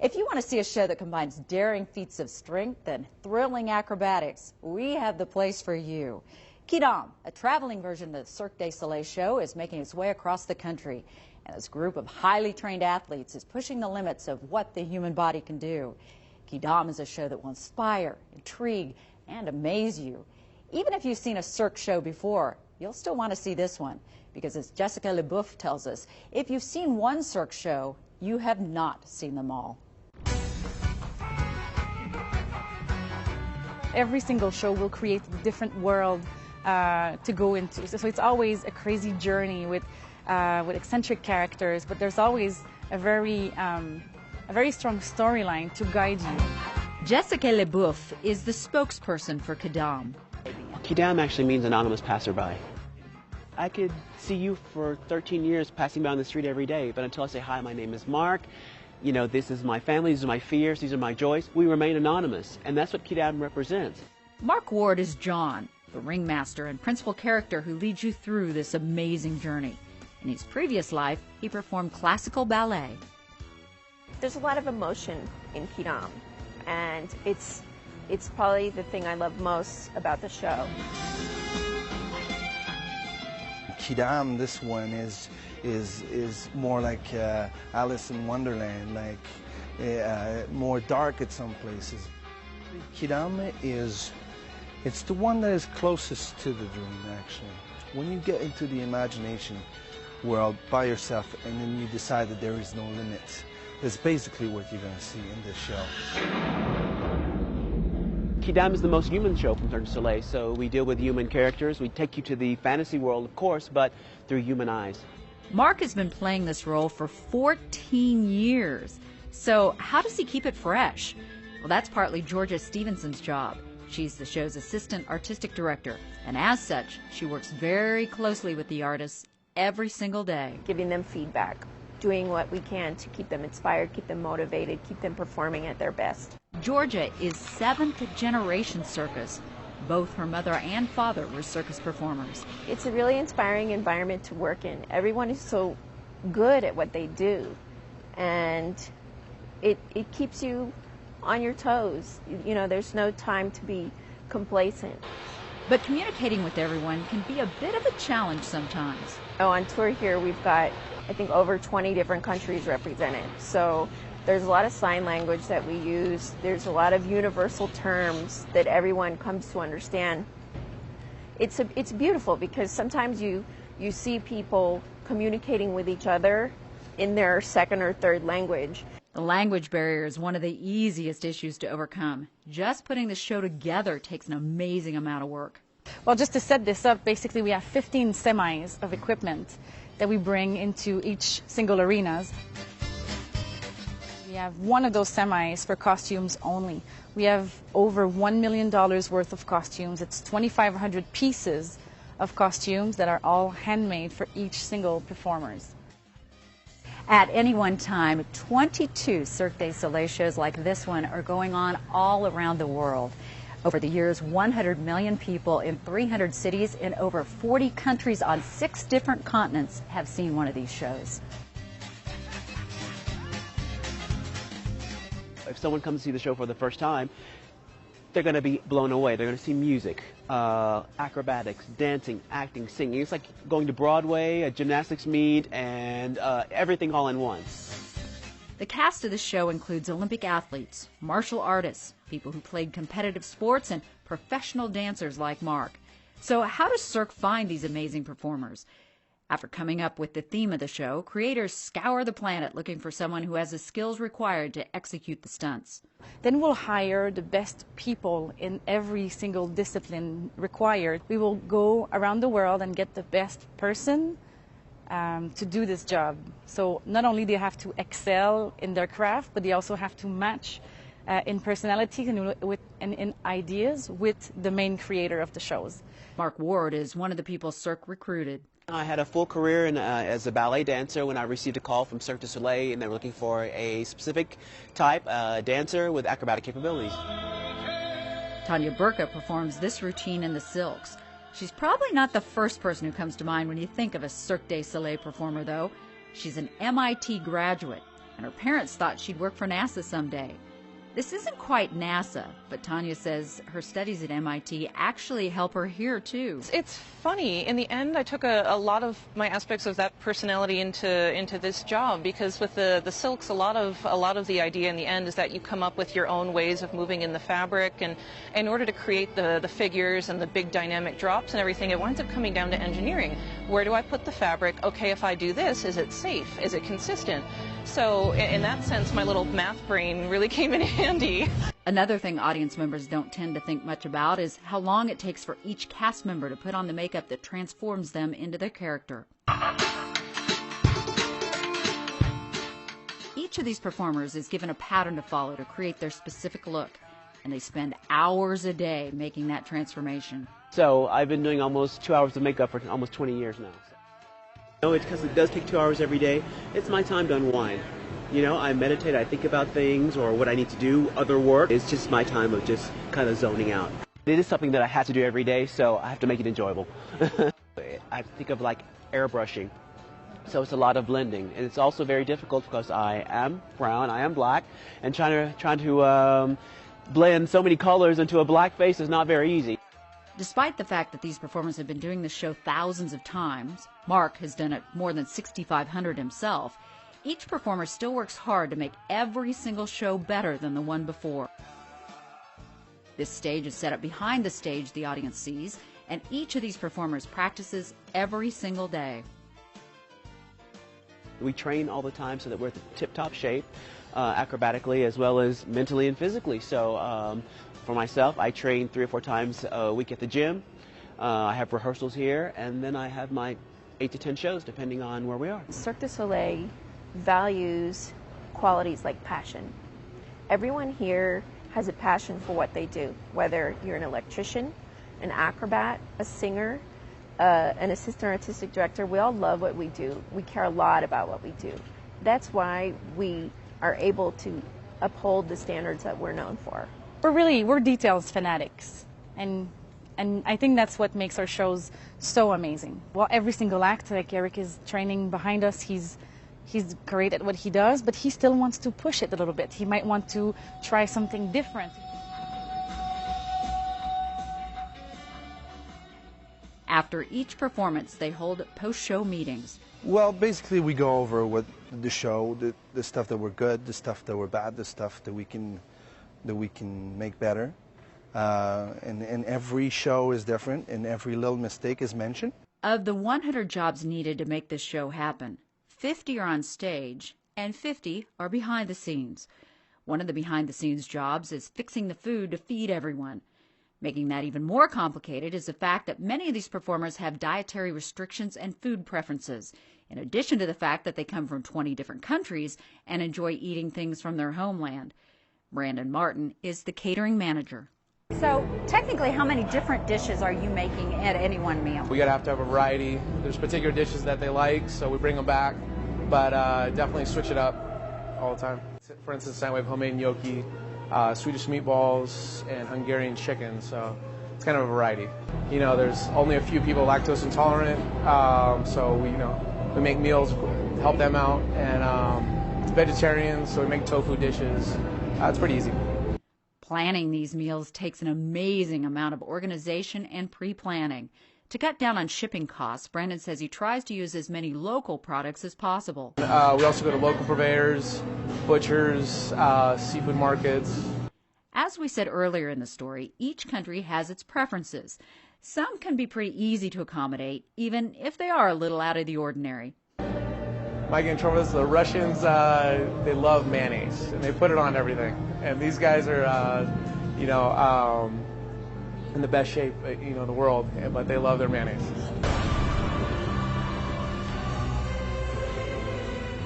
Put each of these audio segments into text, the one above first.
If you want to see a show that combines daring feats of strength and thrilling acrobatics, we have the place for you. Quidam, a traveling version of the Cirque du Soleil show, is making its way across the country. And this group of highly trained athletes is pushing the limits of what the human body can do. Quidam is a show that will inspire, intrigue, and amaze you. Even if you've seen a Cirque show before, you'll still want to see this one. Because as Jessica LeBoeuf tells us, if you've seen one Cirque show, you have not seen them all. Every single show will create a different world to go into. So it's always a crazy journey with eccentric characters, but there's always a very strong storyline to guide you. Jessica LeBoeuf is the spokesperson for Quidam. Quidam actually means anonymous passerby. I could see you for 13 years passing by on the street every day, but until I say, hi, my name is Mark, you know, this is my family, these are my fears, these are my joys, we remain anonymous, and that's what Quidam represents. Mark Ward is John, the ringmaster and principal character who leads you through this amazing journey. In his previous life, he performed classical ballet. There's a lot of emotion in Quidam, and it's probably the thing I love most about the show. Quidam, this one is more like Alice in Wonderland, like more dark at some places. Quidam it's the one that is closest to the dream, actually. When you get into the imagination world by yourself and then you decide that there is no limits, that's basically what you're going to see in this show. Quidam is the most human show from Cirque du Soleil, so we deal with human characters. We take you to the fantasy world, of course, but through human eyes. Mark has been playing this role for 14 years. So how does he keep it fresh? Well, that's partly Georgia Stevenson's job. She's the show's assistant artistic director, and as such, she works very closely with the artists every single day. Giving them feedback, doing what we can to keep them inspired, keep them motivated, keep them performing at their best. Georgia is seventh-generation circus. Both her mother and father were circus performers. It's a really inspiring environment to work in. Everyone is so good at what they do, and it keeps you on your toes. You know, there's no time to be complacent. But communicating with everyone can be a bit of a challenge sometimes. Oh, on tour here we've got, I think, over 20 different countries represented. So there's a lot of sign language that we use. There's a lot of universal terms that everyone comes to understand. It's beautiful because sometimes you see people communicating with each other in their second or third language. The language barrier is one of the easiest issues to overcome. Just putting the show together takes an amazing amount of work. Well, just to set this up, basically we have 15 semis of equipment that we bring into each single arenas. We have one of those semis for costumes only. We have over $1 million worth of costumes. It's 2,500 pieces of costumes that are all handmade for each single performers. At any one time, 22 Cirque du Soleil shows like this one are going on all around the world. Over the years, 100 million people in 300 cities in over 40 countries on 6 different continents have seen one of these shows. If someone comes to see the show for the first time, they're going to be blown away. They're going to see music, acrobatics, dancing, acting, singing. It's like going to Broadway, a gymnastics meet, and everything all in one. The cast of the show includes Olympic athletes, martial artists, people who played competitive sports, and professional dancers like Mark. So how does Cirque find these amazing performers? After coming up with the theme of the show, creators scour the planet looking for someone who has the skills required to execute the stunts. Then we'll hire the best people in every single discipline required. We will go around the world and get the best person to do this job. So not only do they have to excel in their craft, but they also have to match in personality and in ideas with the main creator of the shows. Mark Ward is one of the people Cirque recruited. I had a full career as a ballet dancer when I received a call from Cirque du Soleil, and they were looking for a specific type, dancer with acrobatic capabilities. Tanya Burka performs this routine in the silks. She's probably not the first person who comes to mind when you think of a Cirque du Soleil performer, though. She's an MIT graduate. and her parents thought she'd work for NASA someday. This isn't quite NASA, but Tanya says her studies at MIT actually help her here too. It's funny. In the end, I took a lot of my aspects of that personality into this job, because with the silks, a lot of the idea in the end is that you come up with your own ways of moving in the fabric, and in order to create the figures and the big dynamic drops and everything, it winds up coming down to engineering. Where do I put the fabric? Okay, if I do this, is it safe? Is it consistent? So in that sense, my little math brain really came in handy. Another thing audience members don't tend to think much about is how long it takes for each cast member to put on the makeup that transforms them into their character. Each of these performers is given a pattern to follow to create their specific look, and they spend hours a day making that transformation. So I've been doing almost 2 hours of makeup for almost 20 years now. You know, it's because it does take 2 hours every day. It's my time to unwind. You know, I meditate, I think about things or what I need to do, other work. It's just my time of just kind of zoning out. It is something that I have to do every day, so I have to make it enjoyable. I think of like airbrushing. So it's a lot of blending, and it's also very difficult because I am brown, I am black, and trying to blend so many colors into a black face is not very easy. Despite the fact that these performers have been doing this show thousands of times, Mark has done it more than 6,500 himself, each performer still works hard to make every single show better than the one before. This stage is set up behind the stage the audience sees, and each of these performers practices every single day. We train all the time so that we're at the tip-top shape, acrobatically as well as mentally and physically. So for myself, I train 3 or 4 times a week at the gym. I have rehearsals here, and then I have my 8 to 10 shows depending on where we are. Cirque du Soleil values qualities like passion. Everyone here has a passion for what they do, whether you're an electrician, an acrobat, a singer, an assistant artistic director. We all love what we do. We care a lot about what we do. That's why we are able to uphold the standards that we're known for. We're details fanatics, and I think that's what makes our shows so amazing. Well, every single act, like Eric is training behind us, he's great at what he does, but he still wants to push it a little bit. He might want to try something different. After each performance, they hold post-show meetings. Well, basically we go over what the show, the stuff that were good, the stuff that were bad, the stuff that we can make better. And every show is different, and every little mistake is mentioned. Of the 100 jobs needed to make this show happen, 50 are on stage and 50 are behind the scenes. One of the behind-the-scenes jobs is fixing the food to feed everyone. Making that even more complicated is the fact that many of these performers have dietary restrictions and food preferences, in addition to the fact that they come from 20 different countries and enjoy eating things from their homeland. Brandon Martin is the catering manager. So technically, how many different dishes are you making at any one meal? We gotta have to have a variety. There's particular dishes that they like, so we bring them back, but definitely switch it up all the time. For instance, tonight we have homemade gnocchi, Swedish meatballs, and Hungarian chicken, so it's kind of a variety. You know, there's only a few people lactose intolerant, so we make meals, help them out, and vegetarians, so we make tofu dishes. It's pretty easy. Planning these meals takes an amazing amount of organization and pre-planning. To cut down on shipping costs, Brandon says he tries to use as many local products as possible. We also go to local purveyors, butchers, seafood markets. As we said earlier in the story, each country has its preferences. Some can be pretty easy to accommodate, even if they are a little out of the ordinary. Might get in trouble with this. The Russians, they love mayonnaise, and they put it on everything. And these guys are, in the best shape, in the world, but they love their mayonnaise.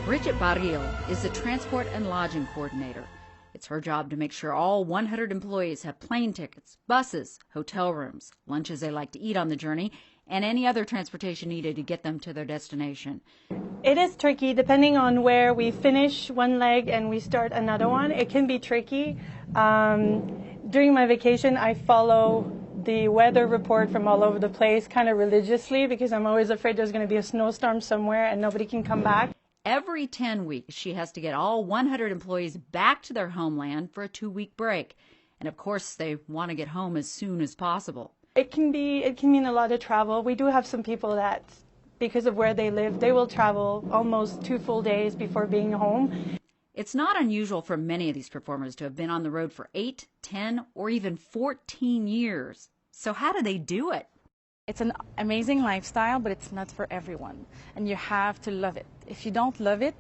Bridget Barril is the transport and lodging coordinator. It's her job to make sure all 100 employees have plane tickets, buses, hotel rooms, lunches they like to eat on the journey, and any other transportation needed to get them to their destination. It is tricky depending on where we finish one leg and we start another one. It can be tricky. During my vacation, I follow the weather report from all over the place kind of religiously because I'm always afraid there's going to be a snowstorm somewhere and nobody can come back. every 10 weeks, she has to get all 100 employees back to their homeland for a 2-week break. And of course, they want to get home as soon as possible. It can mean a lot of travel. We do have some people that, because of where they live, they will travel almost 2 full days before being home. It's not unusual for many of these performers to have been on the road for 8, 10, or even 14 years. So how do they do it? It's an amazing lifestyle, but it's not for everyone. And you have to love it. If you don't love it,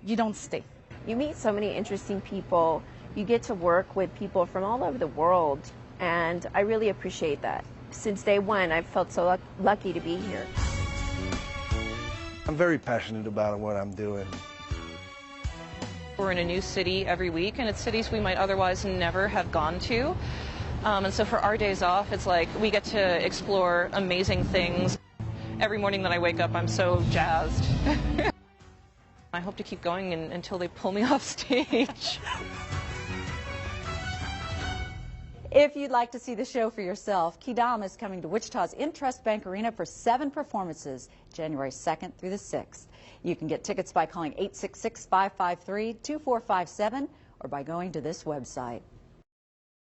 you don't stay. You meet so many interesting people. You get to work with people from all over the world, and I really appreciate that. Since day one, I've felt so lucky to be here. I'm very passionate about what I'm doing. We're in a new city every week, and it's cities we might otherwise never have gone to. And so for our days off, it's like we get to explore amazing things. Every morning that I wake up, I'm so jazzed. I hope to keep going until they pull me off stage. If you'd like to see the show for yourself, Kidam is coming to Wichita's Intrust Bank Arena for 7 performances, January 2nd through the 6th. You can get tickets by calling 866-553-2457 or by going to this website.